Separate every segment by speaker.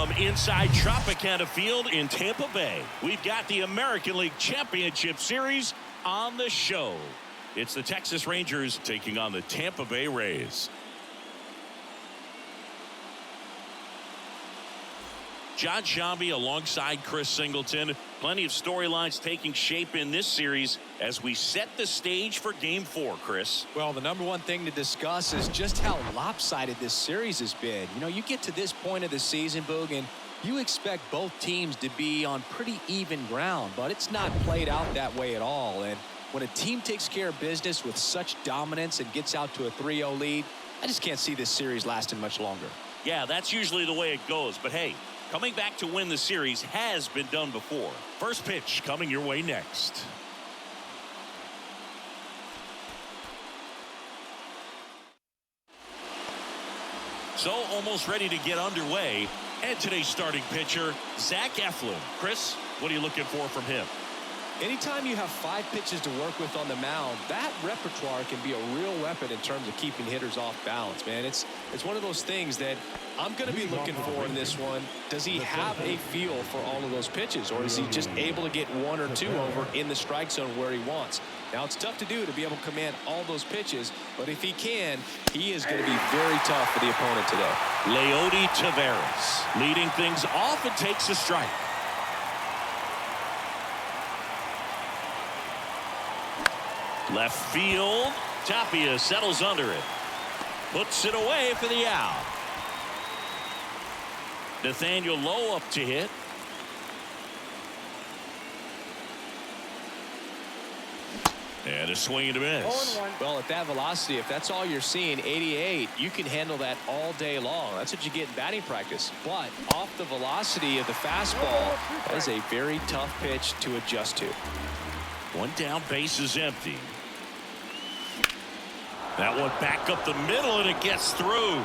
Speaker 1: From inside Tropicana Field in Tampa Bay, we've got the American League Championship Series on the show. It's the Texas Rangers taking on the Tampa Bay Rays. John Shambi alongside Chris Singleton. Plenty of storylines taking shape in this series as we set the stage for Game 4, Chris.
Speaker 2: Well, the number one thing to discuss is just how lopsided this series has been. You know, you get to this point of the season, Boog, and you expect both teams to be on pretty even ground, but it's not played out that way at all. And when a team takes care of business with such dominance and gets out to a 3-0 lead, I just can't see this series lasting much longer.
Speaker 1: Yeah, that's usually the way it goes, but hey, coming back to win the series has been done before. First pitch coming your way next. So almost ready to get underway. And today's starting pitcher, Zach Eflin. Chris, what are you looking for from him?
Speaker 2: Anytime you have 5 pitches to work with on the mound, that repertoire can be a real weapon in terms of keeping hitters off balance, man. It's one of those things that I'm going to be looking for in this one. Does he have a feel for all of those pitches, or is he just able to get 1 or 2 over in the strike zone where he wants? Now, it's tough to do to be able to command all those pitches, but if he can, he is going to be very tough for the opponent today.
Speaker 1: Leody Taveras leading things off and takes a strike. Left field. Tapia settles under it. Puts it away for the out. Nathaniel Lowe up to hit. And a swing and a miss.
Speaker 2: Well, at that velocity, if that's all you're seeing, 88, you can handle that all day long. That's what you get in batting practice. But off the velocity of the fastball, that is a very tough pitch to adjust to.
Speaker 1: One down, base is empty. That one back up the middle, and it gets through.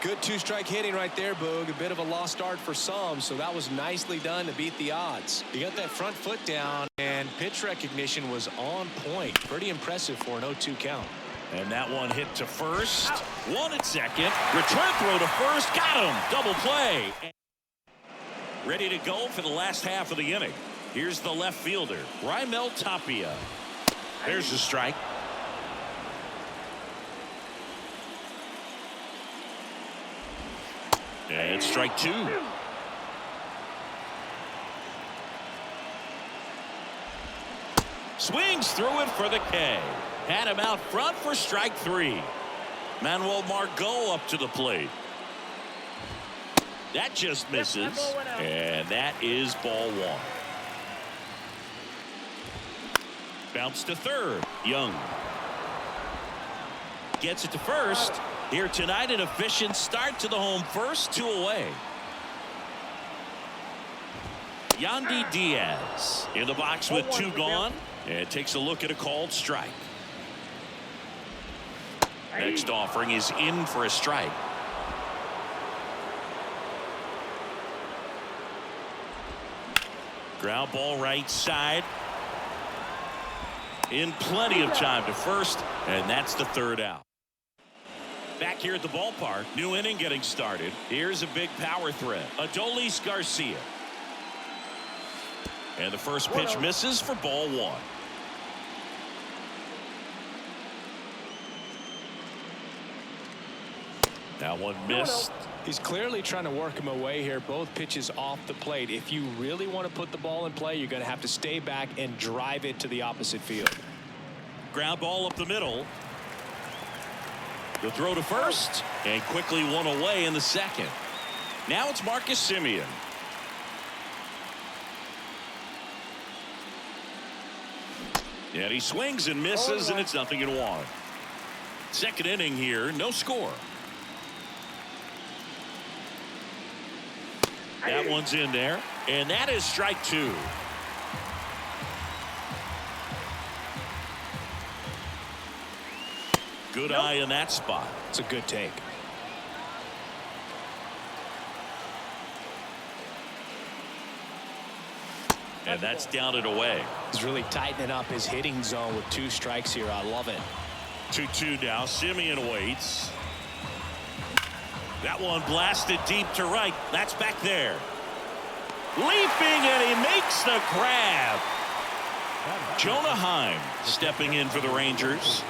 Speaker 2: Good 2-strike hitting right there, Boog. A bit of a lost start for some, so that was nicely done to beat the odds. You got that front foot down, and pitch recognition was on point. Pretty impressive for an 0-2 count.
Speaker 1: And that one hit to first. One at second. Return throw to first. Got him. Double play. Ready to go for the last half of the inning. Here's the left fielder, Raimel Tapia. There's the strike. And strike 2. Swings through it for the K. Had him out front for strike 3. Manuel Margot up to the plate. That just misses. And that is ball 1. Bounce to third. Young gets it to first. Here tonight, an efficient start to the home first, 2 away. Yandy Diaz in the box with 2 gone, and takes a look at a called strike. Next offering is in for a strike. Ground ball right side. In plenty of time to first, and that's the 3rd out. Back here at the ballpark, new inning getting started. Here's a big power threat. Adolis Garcia. And the first pitch misses for ball 1. That one missed.
Speaker 2: He's clearly trying to work him away here. Both pitches off the plate. If you really want to put the ball in play, you're going to have to stay back and drive it to the opposite field.
Speaker 1: Ground ball up the middle. The throw to first, and quickly one away in the second. Now it's Marcus Semien. And he swings and misses, and it's 0-1. Second inning here, no score. That one's in there, and that is strike 2. Good eye in that spot.
Speaker 2: It's a good take.
Speaker 1: And that's down and away.
Speaker 2: He's really tightening up his hitting zone with 2 strikes here. I love it.
Speaker 1: 2-2 now. Simeon waits. That one blasted deep to right. That's back there. Leaping, and he makes the grab. Jonah Heim stepping in for the Rangers.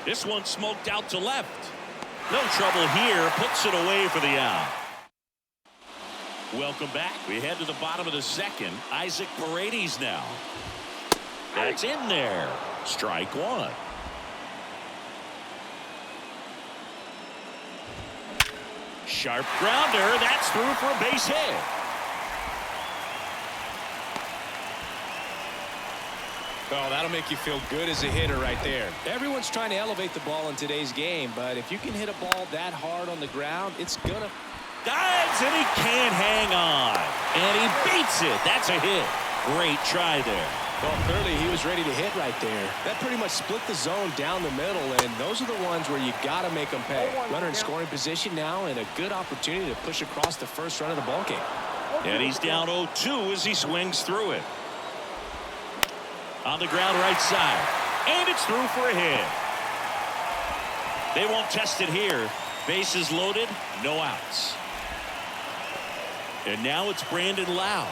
Speaker 1: This one smoked out to left. No trouble here. Puts it away for the out. Welcome back. We head to the bottom of the second. Isaac Paredes now. That's in there. Strike one. Sharp grounder. That's through for a base hit.
Speaker 2: Oh, that'll make you feel good as a hitter right there. Everyone's trying to elevate the ball in today's game, but if you can hit a ball that hard on the ground, it's gonna.
Speaker 1: Dives, and he can't hang on. And he beats it. That's a hit. Great try there.
Speaker 2: Well, clearly he was ready to hit right there. That pretty much split the zone down the middle, and those are the ones where you got to make them pay. Runner in scoring position now, and a good opportunity to push across the first run of the ball game.
Speaker 1: And he's down 0-2 as he swings through it. On the ground right side. And it's through for a hit. They won't test it here. Bases loaded, no outs. And now it's Brandon Lowe.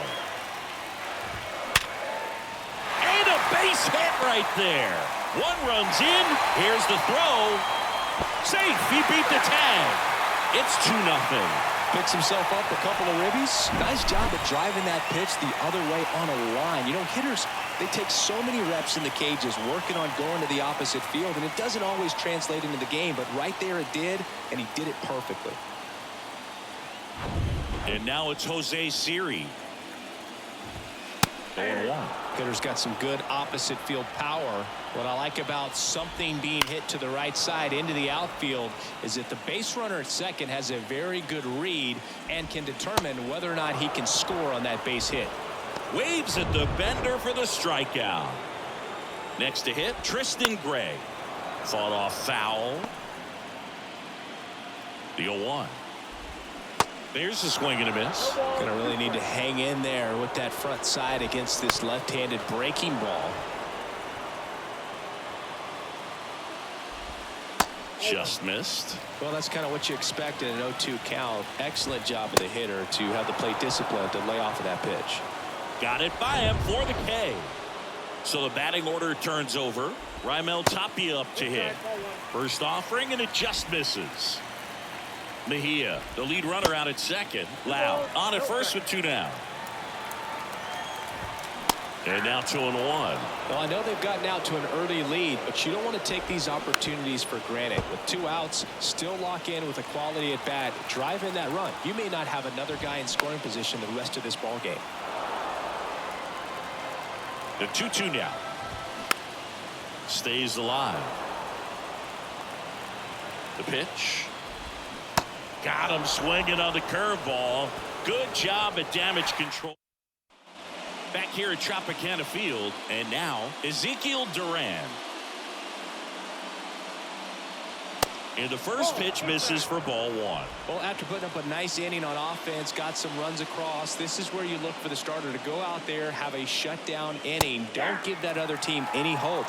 Speaker 1: And a base hit right there. One runs in. Here's the throw. Safe. He beat the tag. It's 2-0.
Speaker 2: Picks himself up a couple of ribbies. Nice job at driving that pitch the other way on a line. You know, hitters, they take so many reps in the cages working on going to the opposite field, and it doesn't always translate into the game, but right there it did, and he did it perfectly.
Speaker 1: And now it's Jose Siri. 0-1.
Speaker 2: Hitter's got some good opposite field power. What I like about something being hit to the right side into the outfield is that the base runner at second has a very good read and can determine whether or not he can score on that base hit.
Speaker 1: Waves at the bender for the strikeout. Next to hit, Tristan Gray. Fought off foul. The 0-1. There's a swing and a miss.
Speaker 2: Gonna really need to hang in there with that front side against this left-handed breaking ball.
Speaker 1: Just missed.
Speaker 2: Well, that's kind of what you expect in an 0-2 count. Excellent job of the hitter to have the plate discipline to lay off of that pitch.
Speaker 1: Got it by him for the K. So the batting order turns over. Raimel Tapia up to hit. First offering, and it just misses. Mejia, the lead runner, out at second. Lowe on at first with 2 down. And now 2-1.
Speaker 2: Well, I know they've gotten out to an early lead, but you don't want to take these opportunities for granted. With 2 outs, still lock in with a quality at bat. Drive in that run. You may not have another guy in scoring position the rest of this ball game.
Speaker 1: The 2-2 now. Stays alive. The pitch. Got him swinging on the curveball. Good job at damage control. Back here at Tropicana Field, and now Ezekiel Duran. And the first pitch misses for ball 1.
Speaker 2: Well, after putting up a nice inning on offense, got some runs across, this is where you look for the starter to go out there, have a shutdown inning. Don't give that other team any hope.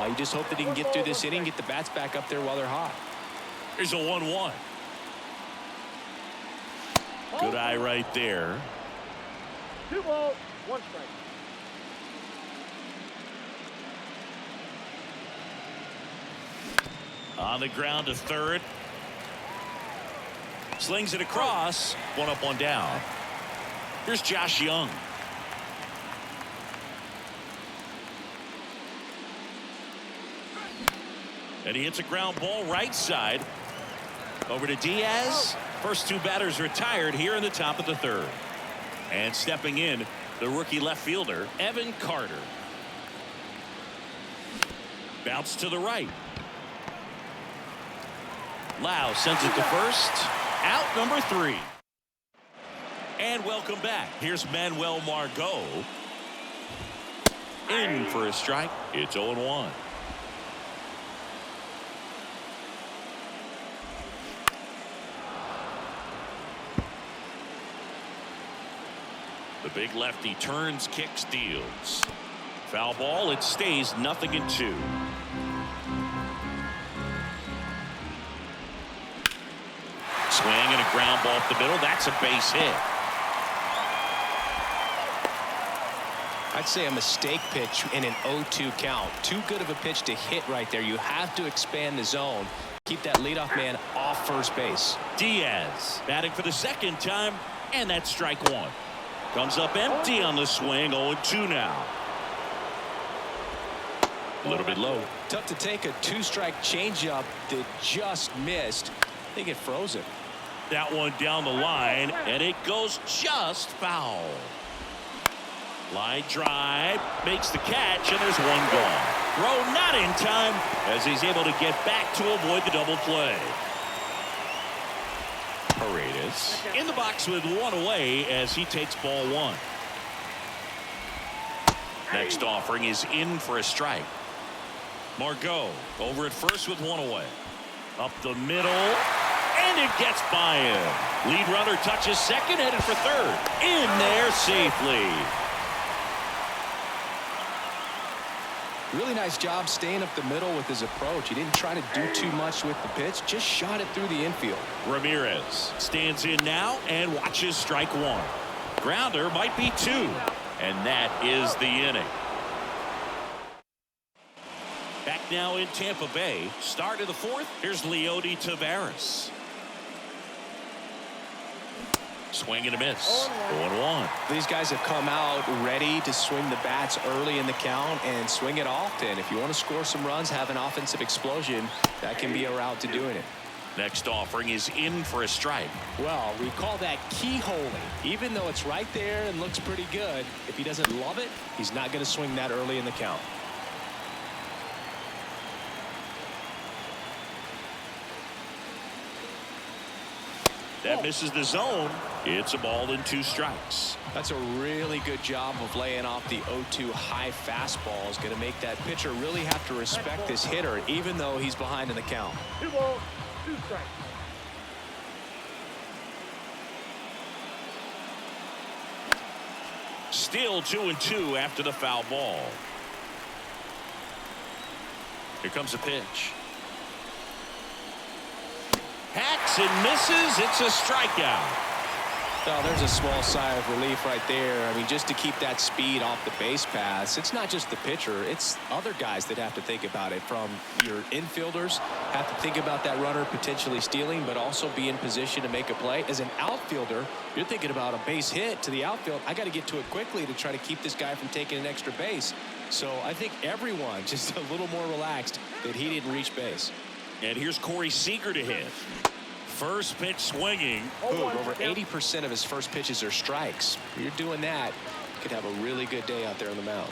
Speaker 2: You just hope that he can get through this inning, get the bats back up there while they're hot.
Speaker 1: Here's a 1-1. Good eye right there.
Speaker 3: 2 balls, 1 strike.
Speaker 1: On the ground to third. Slings it across. 1 up, 1 down. Here's Josh Young. And he hits a ground ball right side. Over to Diaz. First 2 batters retired here in the top of the 3rd. And stepping in, the rookie left fielder, Evan Carter. Bounce to the right. Lowe sends it to first. Out number 3. And welcome back. Here's Manuel Margot. In for a strike. It's 0-1. The big lefty turns, kicks, deals. Foul ball. It stays 0-2. Swing and a ground ball up the middle. That's a base hit.
Speaker 2: I'd say a mistake pitch in an 0-2 count. Too good of a pitch to hit right there. You have to expand the zone. Keep that leadoff man off first base.
Speaker 1: Diaz batting for the second time, and that's strike one. Comes up empty on the swing. 0-2 now. A little bit low.
Speaker 2: Tough to take a two-strike changeup that just missed. I think it froze him.
Speaker 1: That one down the line, and it goes just foul. Line drive, makes the catch, and there's one gone. Throw not in time as he's able to get back to avoid the double play. Paredes in the box with one away as he takes ball one. Next offering is in for a strike. Margot over at first with one away. Up the middle, and it gets by him. Lead runner touches second, headed for third. In there safely.
Speaker 2: Really nice job staying up the middle with his approach. He didn't try to do too much with the pitch, just shot it through the infield.
Speaker 1: Ramirez stands in now and watches strike one. Grounder might be two, and that is the inning. Back now in Tampa Bay. Start of the fourth. Here's Leody Taveras. Swing and a miss. 1-1.
Speaker 2: These guys have come out ready to swing the bats early in the count and swing it often. If you want to score some runs, have an offensive explosion, that can be a route to doing it.
Speaker 1: Next offering is in for a strike.
Speaker 2: Well, we call that keyholing. Even though it's right there and looks pretty good, if he doesn't love it, he's not going to swing that early in the count.
Speaker 1: That misses the zone. It's a ball and two strikes.
Speaker 2: That's a really good job of laying off the 0-2 high fastball. Is going to make that pitcher really have to respect this hitter, even though he's behind in the count.
Speaker 3: 2 balls, 2 strikes.
Speaker 1: Still 2-2 after the foul ball. Here comes a pitch. Hacks and misses. It's a strikeout.
Speaker 2: Well, there's a small sigh of relief right there. I mean, just to keep that speed off the base paths, it's not just the pitcher, it's other guys that have to think about it. From your infielders have to think about that runner potentially stealing, but also be in position to make a play. As an outfielder, you're thinking about a base hit to the outfield. I got to get to it quickly to try to keep this guy from taking an extra base. So I think everyone just a little more relaxed that he didn't reach base.
Speaker 1: And here's Corey Seager to hit. First pitch swinging.
Speaker 2: Over 80% of his first pitches are strikes. If you're doing that, you could have a really good day out there on the mound.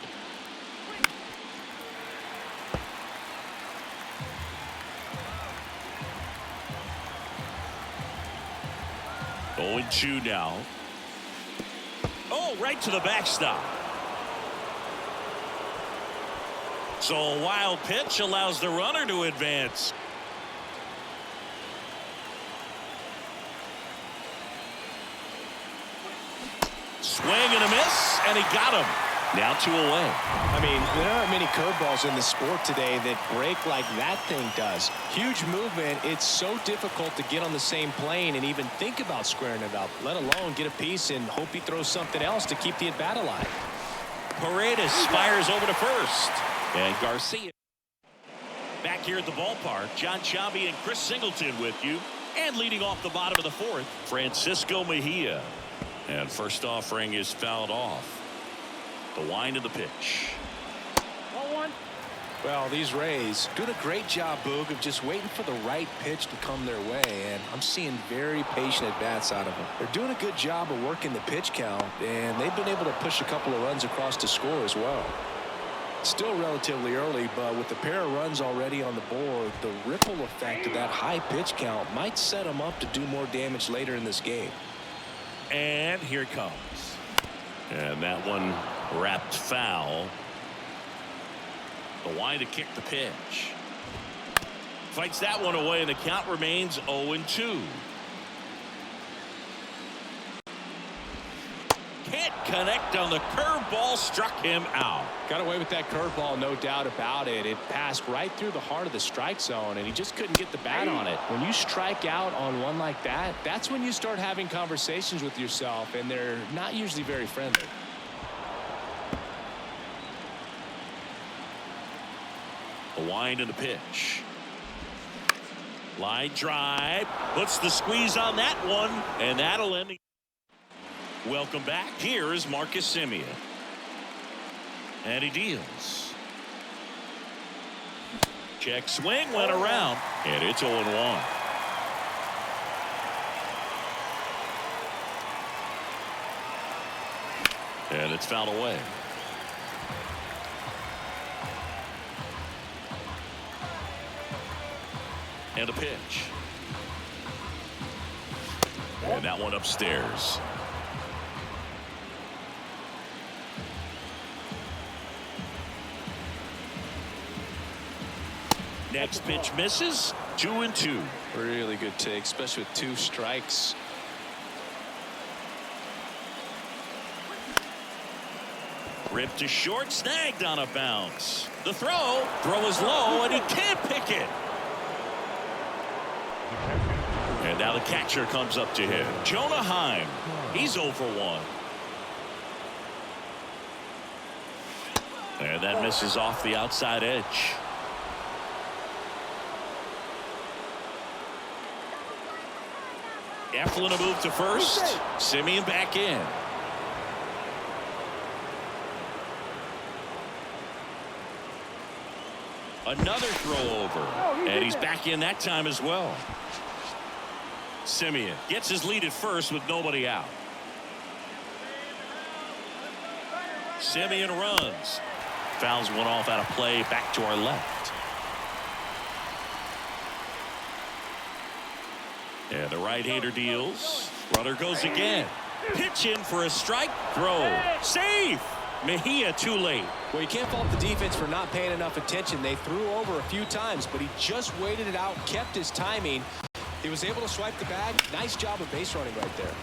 Speaker 1: Going 2 now. Oh, right to the backstop. So a wild pitch allows the runner to advance. Swing and a miss, and he got him. Now 2 away.
Speaker 2: I mean, there aren't many curveballs in the sport today that break like that thing does. Huge movement. It's so difficult to get on the same plane and even think about squaring it up, let alone get a piece and hope he throws something else to keep the at-bat alive.
Speaker 1: Paredes fires over to first. And Garcia. Back here at the ballpark, John Chambi and Chris Singleton with you. And leading off the bottom of the fourth, Francisco Mejia. And first offering is fouled off. The wind of the pitch.
Speaker 3: 1-1.
Speaker 2: Well, these Rays doing a great job, Boog, of just waiting for the right pitch to come their way, and I'm seeing very patient at-bats out of them. They're doing a good job of working the pitch count, and they've been able to push a couple of runs across to score as well. Still relatively early, but with the pair of runs already on the board, the ripple effect of that high pitch count might set them up to do more damage later in this game.
Speaker 1: And here it comes. And that one wrapped foul. The wind to kick the pitch. Fights that one away, and the count remains 0-2. can't connect on the curveball, struck him out.
Speaker 2: Got away with that curveball, no doubt about it. It passed right through the heart of the strike zone, and he just couldn't get the bat on it. When you strike out on one like that, that's when you start having conversations with yourself, and they're not usually very friendly.
Speaker 1: The wind and the pitch. Line drive. Puts the squeeze on that one, and that'll end. Welcome back. Here is Marcus Semien. And he deals. Check swing, went around, and it's 0-1. And it's fouled away. And a pitch. And that one upstairs. Next pitch misses. 2-2.
Speaker 2: Really good take, especially with 2 strikes.
Speaker 1: Ripped to short, snagged on a bounce. The throw is low, and he can't pick it. And now the catcher comes up to him. Jonah Heim. He's 0 for 1. And that misses off the outside edge. Eflin a move to first. Semien back in. Another throw over. And he's back in that time as well. Semien gets his lead at first with nobody out. Semien runs. Fouls one off out of play back to our left. And the right-hander deals. Runner goes again. Pitch in for a strike. Throw. Safe. Mejia too late.
Speaker 2: Well, you can't fault the defense for not paying enough attention. They threw over a few times, but he just waited it out, kept his timing. He was able to swipe the bag. Nice job of base running right there.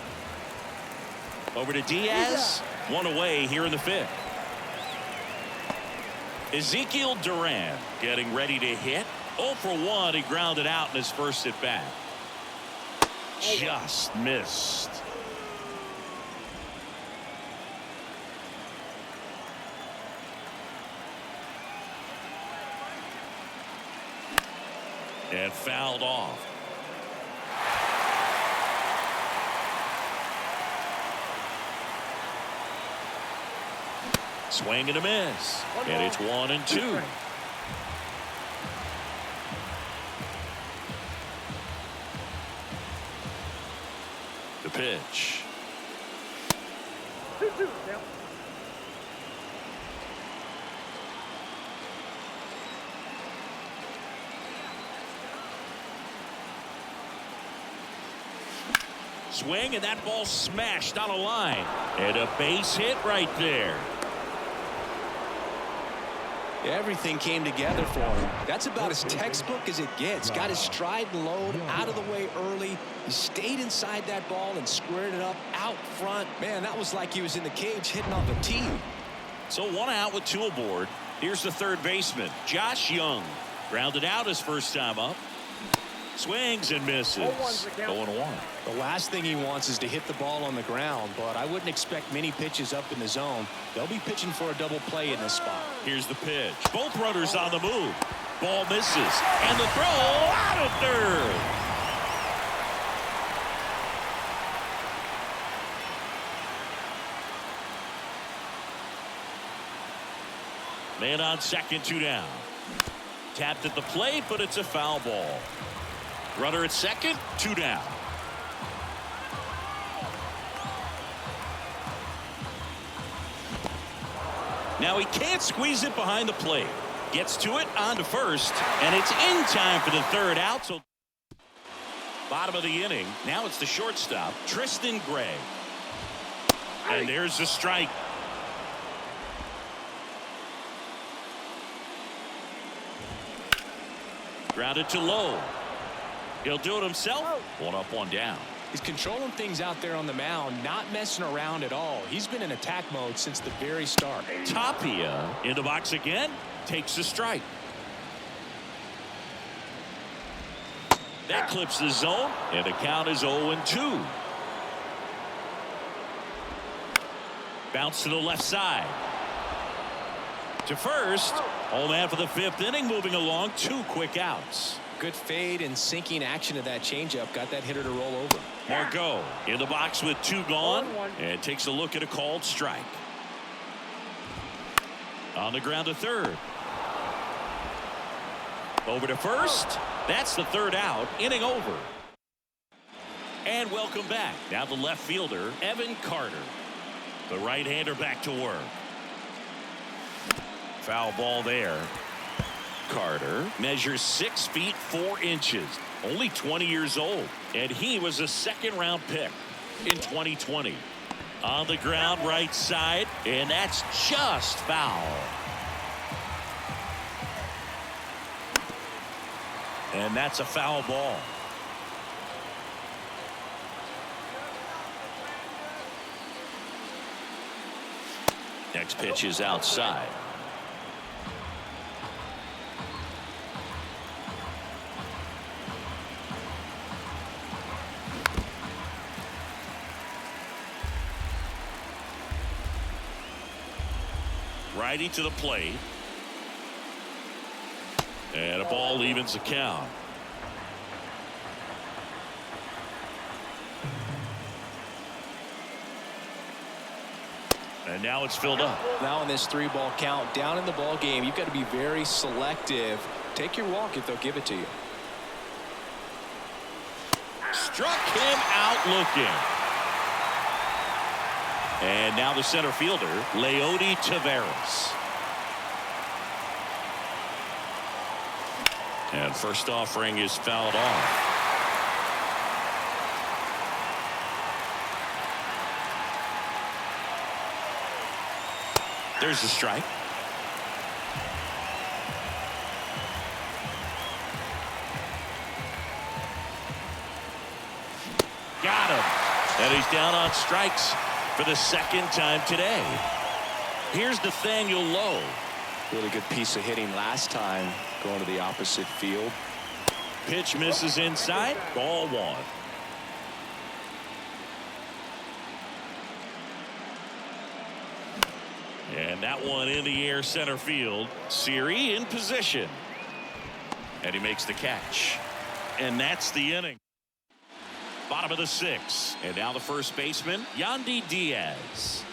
Speaker 1: Over to Diaz. One away here in the 5th. Ezekiel Duran getting ready to hit. 0 for 1. He grounded out in his first at bat. Just missed. And fouled off. Swing and a miss. And it's 1-2. The pitch.
Speaker 3: 2-2. Now.
Speaker 1: Swing, and that ball smashed on a line. And a base hit right there.
Speaker 2: Everything came together for him. That's about as textbook as it gets. Got his stride and load out of the way early. He stayed inside that ball and squared it up out front. Man, that was like he was in the cage hitting off a tee.
Speaker 1: So 1 out with 2 aboard. Here's the third baseman, Josh Young. Grounded out his first time up. Swings and misses. 0-1.
Speaker 2: The last thing he wants is to hit the ball on the ground, but I wouldn't expect many pitches up in the zone. They'll be pitching for a double play in this spot.
Speaker 1: Here's the pitch. Both runners on the move. Ball misses. And the throw out of third. Man on second, 2 down. Tapped at the plate, but it's a foul ball. Runner at second, 2 down. Now he can't squeeze it behind the plate. Gets to it, on to first, and it's in time for the third out. So bottom of the inning. Now it's the shortstop, Tristan Gray. And there's the strike. Grounded to Lowe. He'll do it himself. 1 up, 1 down.
Speaker 2: He's controlling things out there on the mound, not messing around at all. He's been in attack mode since the very start.
Speaker 1: Tapia in the box again, takes a strike. That clips the zone, and the count is 0-2. Bounce to the left side. To first. Home man for the 5th inning, moving along, 2 quick outs.
Speaker 2: Good fade and sinking action of that changeup. Got that hitter to roll over.
Speaker 1: Margot in the box with 2 gone, and takes a look at a called strike. On the ground to third. Over to first. That's the 3rd out. Inning over. And welcome back. Now the left fielder, Evan Carter. The right-hander back to work. Foul ball there. Carter measures 6 feet 4 inches. Only 20 years old. And he was a 2nd-round pick in 2020. On the ground right side. And that's just foul. And that's a foul ball. Next pitch is outside. Righty to the plate. And a ball evens the count. And now it's filled up.
Speaker 2: Now in this 3-ball count, down in the ball game, you've got to be very selective. Take your walk if they'll give it to you.
Speaker 1: Struck him out looking. And now the center fielder, Lowe Taveras. And first offering is fouled off. There's the strike. Got him. And he's down on strikes for the 2nd time today. Here's Nathaniel Lowe.
Speaker 2: Really good piece of hitting last time, going to the opposite field.
Speaker 1: Pitch misses inside. Ball 1. And that one in the air center field. Siri in position. And he makes the catch. And that's the inning. Bottom of the 6th. And now the first baseman, Yandy Diaz.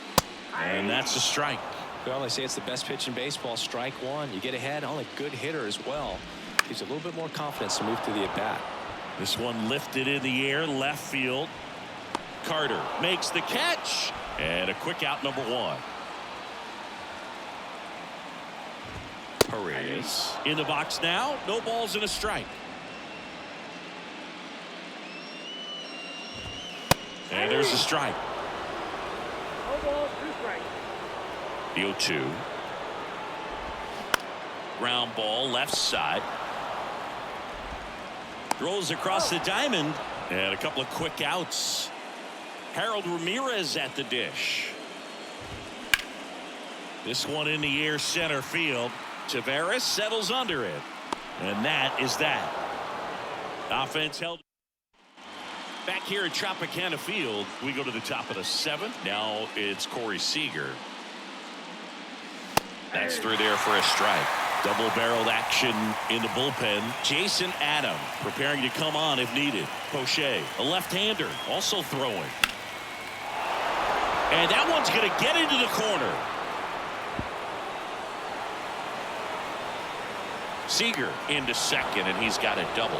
Speaker 1: And that's a strike.
Speaker 2: Well, they say it's the best pitch in baseball. Strike 1. You get ahead on a good hitter as well. Gives a little bit more confidence to move to the at-bat.
Speaker 1: This one lifted in the air, left field. Carter makes the catch. And a quick out, number 1. Perez in the box now. No balls and a strike. And there's the strike.
Speaker 3: No balls, 2 strikes.
Speaker 1: The 0-2. Ground ball left side. Throws across the diamond. And a couple of quick outs. Harold Ramirez at the dish. This one in the air center field. Taveras settles under it. And that is that. Offense held. Back here at Tropicana Field, we go to the top of the 7th. Now it's Corey Seager. That's through there for a strike. Double-barreled action in the bullpen. Jason Adam preparing to come on if needed. Poche, a left-hander, also throwing. And that one's going to get into the corner. Seager into second, and he's got a double.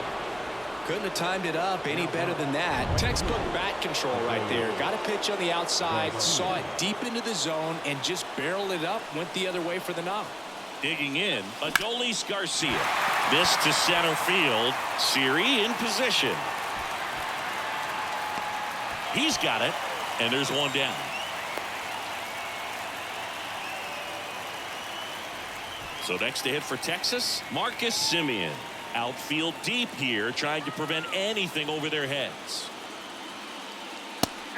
Speaker 2: Couldn't have timed it up any better than that. Textbook bat control right there. Got a pitch on the outside, saw it deep into the zone, and just barreled it up. Went the other way for the knock.
Speaker 1: Digging in, Adolis Garcia. This to center field. Siri in position. He's got it, and there's one down. So next to hit for Texas, Marcus Semien. Outfield deep here, trying to prevent anything over their heads.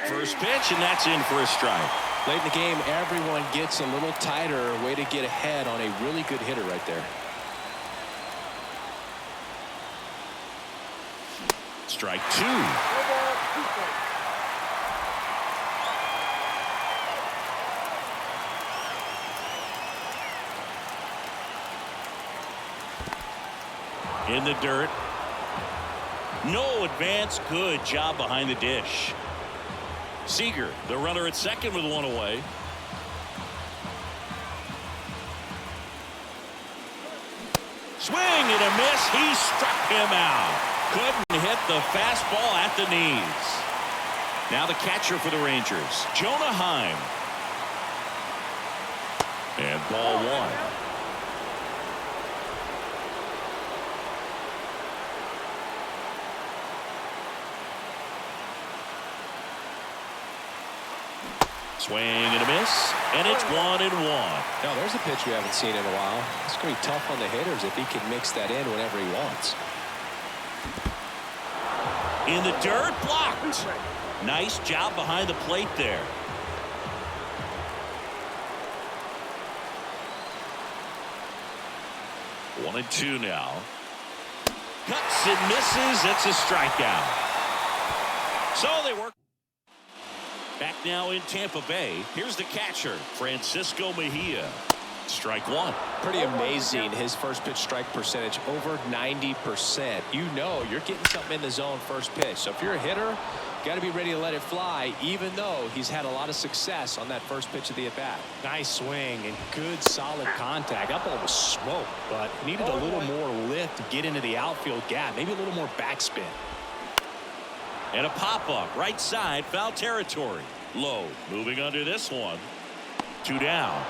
Speaker 1: First pitch, and that's in for a strike.
Speaker 2: Late in the game, everyone gets a little tighter. Way to get ahead on a really good hitter right there.
Speaker 1: Strike two.
Speaker 3: No ball, 2 strikes.
Speaker 1: In the dirt. No advance. Good job behind the dish. Seager, the runner at second with one away. Swing and a miss. He struck him out. Couldn't hit the fastball at the knees. Now the catcher for the Rangers, Jonah Heim. And ball one. Swing and a miss, and it's 1-1.
Speaker 2: Now there's a pitch we haven't seen in a while. It's going to be tough on the hitters if he can mix that in whenever he wants.
Speaker 1: In the dirt, blocked. Nice job behind the plate there. One and two now. Cuts and misses. It's a strikeout. So they work. Back now in Tampa Bay. Here's the catcher, Francisco Mejia. Strike one.
Speaker 2: Pretty amazing, his first pitch strike percentage, over 90%. You know you're getting something in the zone first pitch. So if you're a hitter, got to be ready to let it fly, even though he's had a lot of success on that first pitch of the at-bat.
Speaker 4: Nice swing and good solid contact. That ball was smoked, but needed a little more lift to get into the outfield gap. Maybe a little more backspin.
Speaker 1: And a pop-up, right side, foul territory. Lowe moving under this one. 2 down.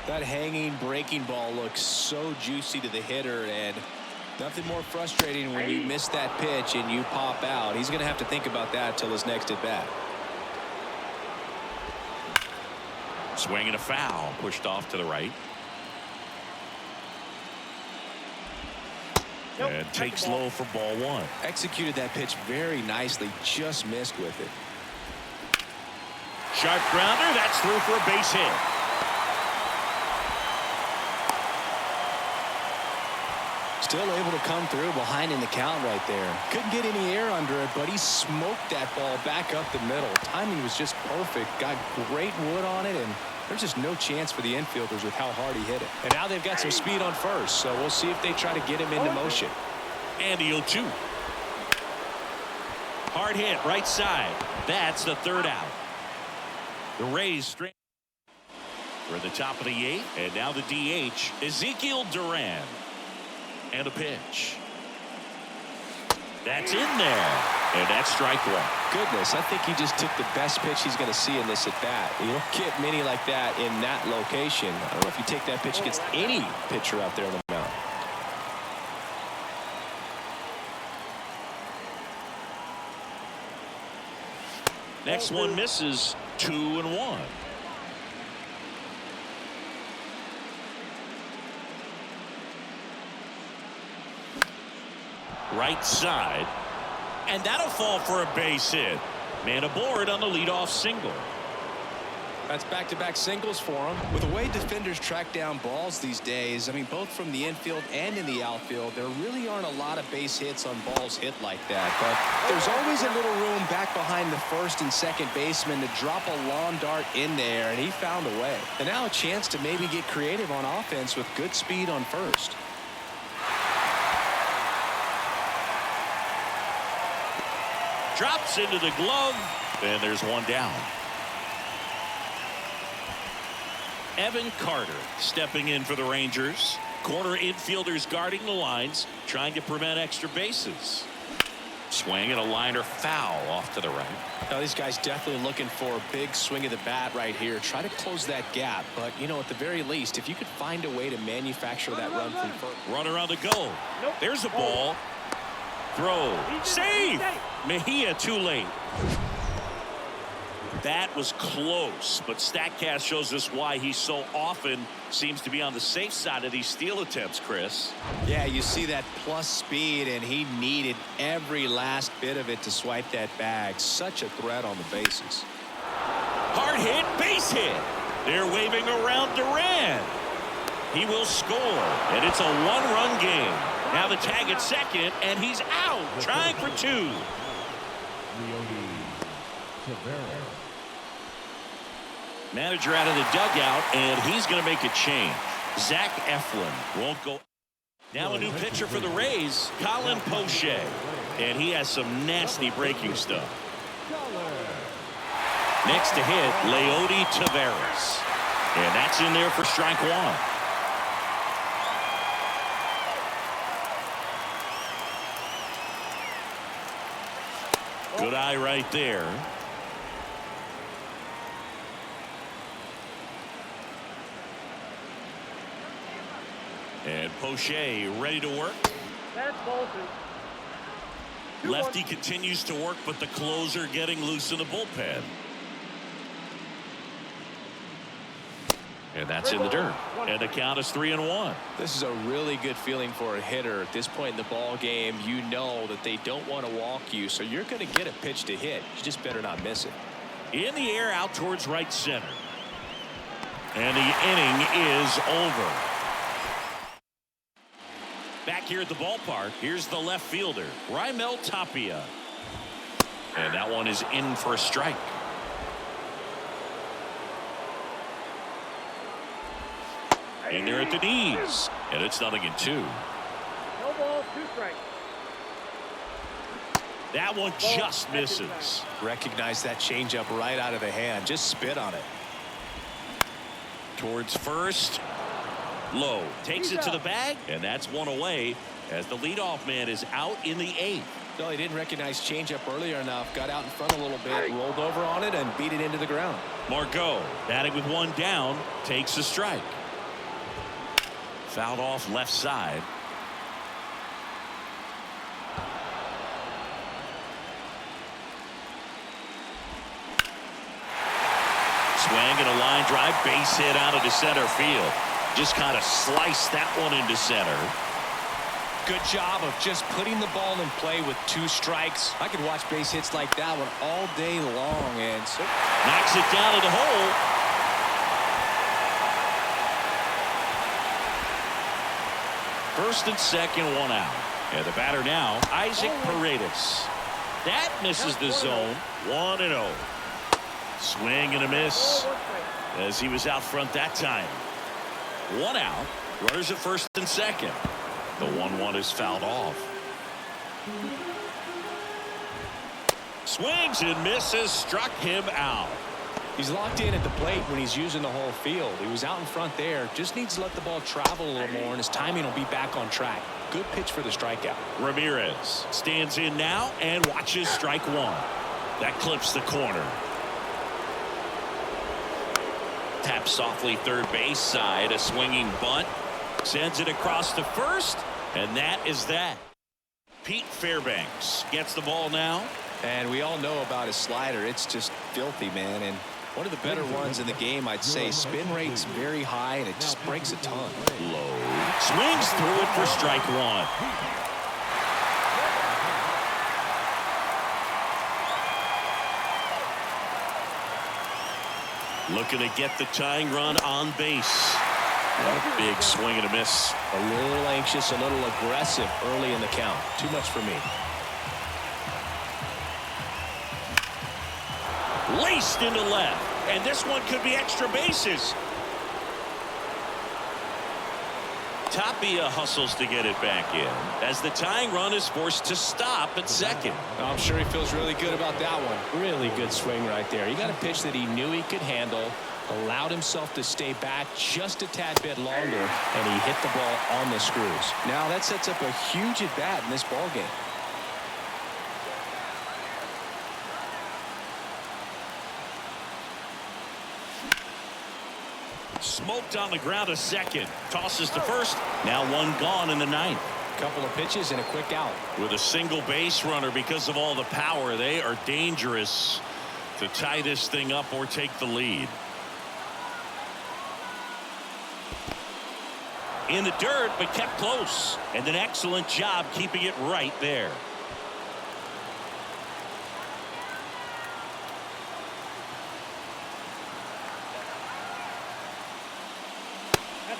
Speaker 2: That hanging breaking ball looks so juicy to the hitter, and nothing more frustrating when you miss that pitch and you pop out. He's going to have to think about that till his next at-bat.
Speaker 1: Swing and a foul, pushed off to the right. And takes low for ball one.
Speaker 2: Executed that pitch very nicely, just missed with it.
Speaker 1: Sharp grounder, that's through for a base hit.
Speaker 4: Still able to come through behind in the count right there. Couldn't get any air under it, but he smoked that ball back up the middle. Timing was just perfect. Got great wood on it, and there's just no chance for the infielders with how hard he hit it. And now they've got some speed on first, so we'll see if they try to get him into motion.
Speaker 1: And the 0-2. Hard hit, right side. That's the third out. The Rays straight. We're at the top of the 8th, and now the DH, Ezekiel Duran. And a pitch. That's in there. And that's strike one.
Speaker 2: Goodness, I think he just took the best pitch he's going to see in this at-bat. You don't get many like that in that location. I don't know if you take that pitch against any pitcher out there on the mound.
Speaker 1: Next one misses. 2-1. Right side. And that'll fall for a base hit. Man aboard on the leadoff single.
Speaker 2: That's back-to-back singles for him. With the way defenders track down balls these days, I mean, both from the infield and in the outfield, there really aren't a lot of base hits on balls hit like that. But there's always a little room back behind the first and second baseman to drop a lawn dart in there, and he found a way. And now a chance to maybe get creative on offense with good speed on first.
Speaker 1: Drops into the glove, and there's one down. Evan Carter stepping in for the Rangers. Corner infielders guarding the lines, trying to prevent extra bases. Swing and a liner foul off to the right.
Speaker 2: Now these guys definitely looking for a big swing of the bat right here. Try to close that gap, but you know, at the very least, if you could find a way to manufacture that run from first.
Speaker 1: Runner on the go. There's a ball. Throw. Save. Mejia too late. That was close, but StatCast shows us why he so often seems to be on the safe side of these steal attempts, Chris.
Speaker 4: Yeah, you see that plus speed, and he needed every last bit of it to swipe that bag. Such a threat on the bases.
Speaker 1: Hard hit, base hit. They're waving around Durant. He will score, and it's a one-run game. Now the tag at second, and he's out, trying for two. Manager out of the dugout, and he's going to make a change. Zach Eflin won't go. Now a new pitcher for the Rays, Colin Poche, and he has some nasty breaking stuff. Next to hit, Leody Taveras, and that's in there for strike one. Good eye right there. And Poche ready to work.
Speaker 3: That's ball two.
Speaker 1: Lefty continues to work, but the closer getting loose in the bullpen. And that's in the dirt. And the count is 3-1.
Speaker 2: This is a really good feeling for a hitter at this point in the ball game. You know that they don't want to walk you, so you're going to get a pitch to hit. You just better not miss it.
Speaker 1: In the air out towards right center. And the inning is over. Back here at the ballpark, here's the left fielder, Raimel Tapia. And that one is in for a strike. And they're at the knees. And it's 0-2.
Speaker 3: No ball, two strikes.
Speaker 1: That one just misses.
Speaker 2: Recognize that changeup right out of the hand. Just spit on it.
Speaker 1: Towards first. Lowe takes it to the bag, and that's one away as the leadoff man is out in the 8th.
Speaker 2: No, he didn't recognize changeup earlier enough. Got out in front a little bit, rolled over on it, and beat it into the ground.
Speaker 1: Margot batting with one down, takes a strike. Fouled off left side. Swing and a line drive, base hit out into center field. Just kind of sliced that one into center.
Speaker 2: Good job of just putting the ball in play with 2 strikes.
Speaker 4: I could watch base hits like that one all day long, and so
Speaker 1: Knocks it down to the hole. First and second, one out. And the batter now, Isaac Paredes. That misses the zone. 1-0. Swing and a miss as he was out front that time. 1 out. Runners at first and second. The 1-1 is fouled off. Swings and misses. Struck him out.
Speaker 2: He's locked in at the plate when he's using the whole field. He was out in front there. Just needs to let the ball travel a little more, and his timing will be back on track. Good pitch for the strikeout.
Speaker 1: Ramirez stands in now and watches strike one. That clips the corner. Taps softly third base side. A swinging bunt. Sends it across to first. And that is that. Pete Fairbanks gets the ball now.
Speaker 4: and we all know about his slider. It's just filthy, man, and one of the better ones in the game, I'd say. Spin rate's very high, and it just breaks a ton.
Speaker 1: Lowe swings through it for strike one. Looking to get the tying run on base. What a big swing and a miss.
Speaker 2: A little anxious, a little aggressive early in the count. Too much for me.
Speaker 1: Laced into left, and this one could be extra bases. Tapia hustles to get it back in as the tying run is forced to stop at second.
Speaker 2: I'm sure he feels really good about that one. Really good swing right there. He got a pitch that he knew he could handle, allowed himself to stay back just a tad bit longer, and he hit the ball on the screws.
Speaker 4: Now that sets up a huge at bat in this ball game.
Speaker 1: Smoked on the ground a second. Tosses to first. Now one gone in the ninth.
Speaker 2: Couple of pitches and a quick out.
Speaker 1: With a single base runner because of all the power, they are dangerous to tie this thing up or take the lead. In the dirt, but kept close. And an excellent job keeping it right there.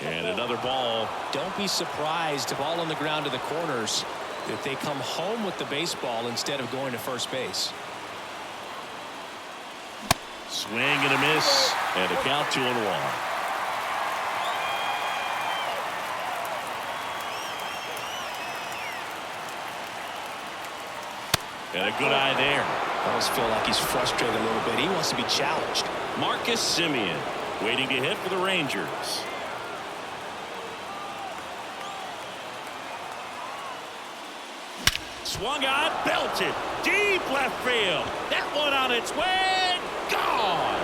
Speaker 1: And another ball.
Speaker 2: Don't be surprised, the ball on the ground to the corners, if they come home with the baseball instead of going to first base.
Speaker 1: Swing and a miss, and a count 2-1. And a good eye there.
Speaker 2: I almost feel like he's frustrated a little bit. He wants to be challenged.
Speaker 1: Marcus Semien waiting to hit for the Rangers. Swung on, belted, deep left field. That one on its way, gone.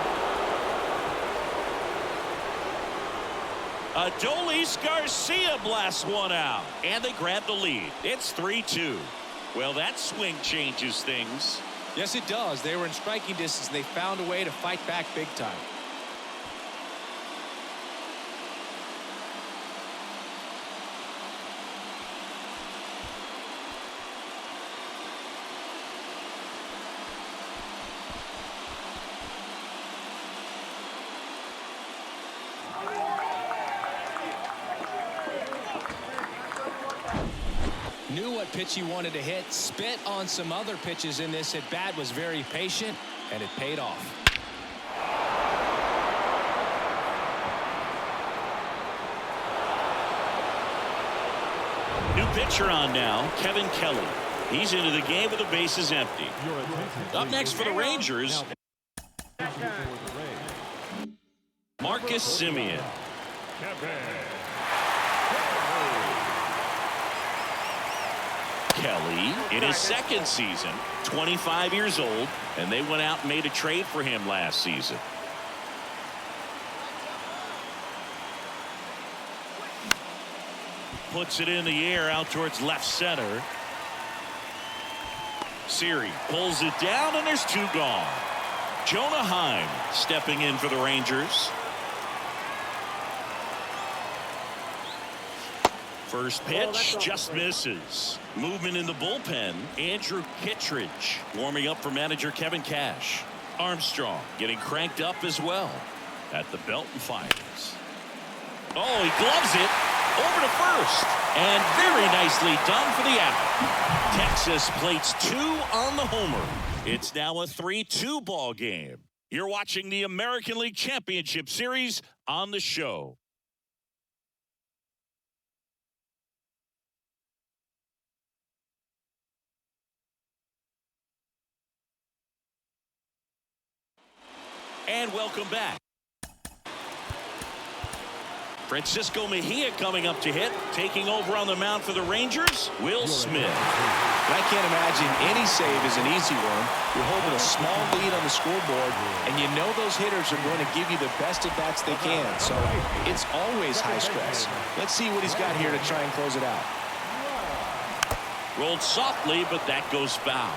Speaker 1: Adolis Garcia blasts one out, and they grab the lead. It's 3-2. Well, that swing changes things.
Speaker 2: Yes, it does. They were in striking distance, and they found a way to fight back big time. Knew what pitch he wanted to hit, spit on some other pitches in this at bat, was very patient, and it paid off.
Speaker 1: New pitcher on now, Kevin Kelly. He's into the game with the bases empty. Up next for the Rangers, Marcus Semien. Kelly in his second season, 25 years old, and they went out and made a trade for him last season. Puts it in the air out towards left center. Siri pulls it down, and there's two gone. Jonah Heim stepping in for the Rangers. First pitch just misses. Movement in the bullpen. Andrew Kittredge warming up for manager Kevin Cash. Armstrong getting cranked up as well at the belt and fires. Oh, he gloves it over to first, and very nicely done for the out. Texas plates 2 on the homer. It's now a 3-2 ball game. You're watching the American League Championship Series on the show. And welcome back. Francisco Mejia coming up to hit. Taking over on the mound for the Rangers, Will Smith.
Speaker 2: I can't imagine any save is an easy one. You're holding a small lead on the scoreboard, and you know those hitters are going to give you the best at-bats they can. So it's always high stress. Let's see what he's got here to try and close it out.
Speaker 1: Rolled softly, but that goes foul.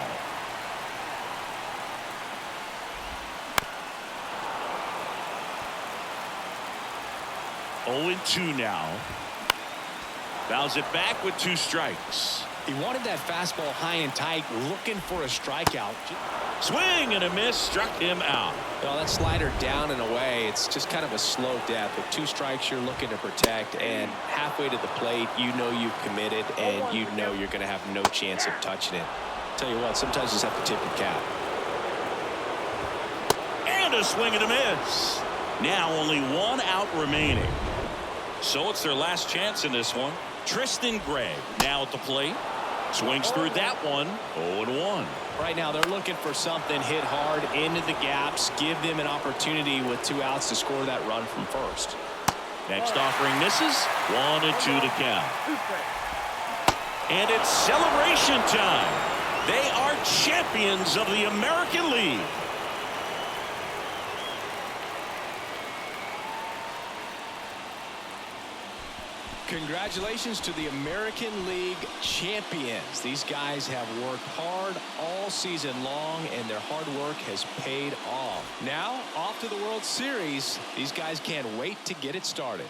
Speaker 1: Oh, 2 now. Fouls it back with 2 strikes.
Speaker 2: He wanted that fastball high and tight, looking for a strikeout.
Speaker 1: Swing and a miss, struck him out.
Speaker 2: Well, that slider down and away, it's just kind of a slow death. With 2 strikes, you're looking to protect, and halfway to the plate, you know you've committed, and you know you're going to have no chance of touching it. Tell you what, sometimes you just have to tip your cap.
Speaker 1: And a swing and a miss. Now only 1 out remaining. So it's their last chance in this one. Tristan Gray now at the plate. Swings through that one. 0-1.
Speaker 2: Right now they're looking for something, hit hard into the gaps, give them an opportunity with 2 outs to score that run from first.
Speaker 1: Next offering misses. 1-2 to count. And it's celebration time. They are champions of the American League.
Speaker 2: Congratulations to the American League champions. These guys have worked hard all season long, and their hard work has paid off. Now, off to the World Series. These guys can't wait to get it started.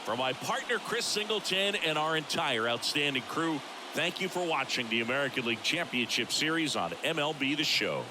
Speaker 1: For my partner, Chris Singleton, and our entire outstanding crew, thank you for watching the American League Championship Series on MLB The Show.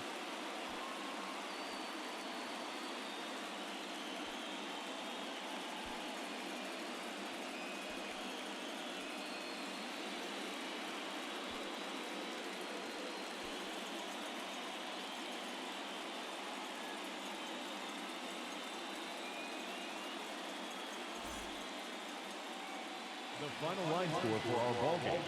Speaker 5: The final line score for our ball game.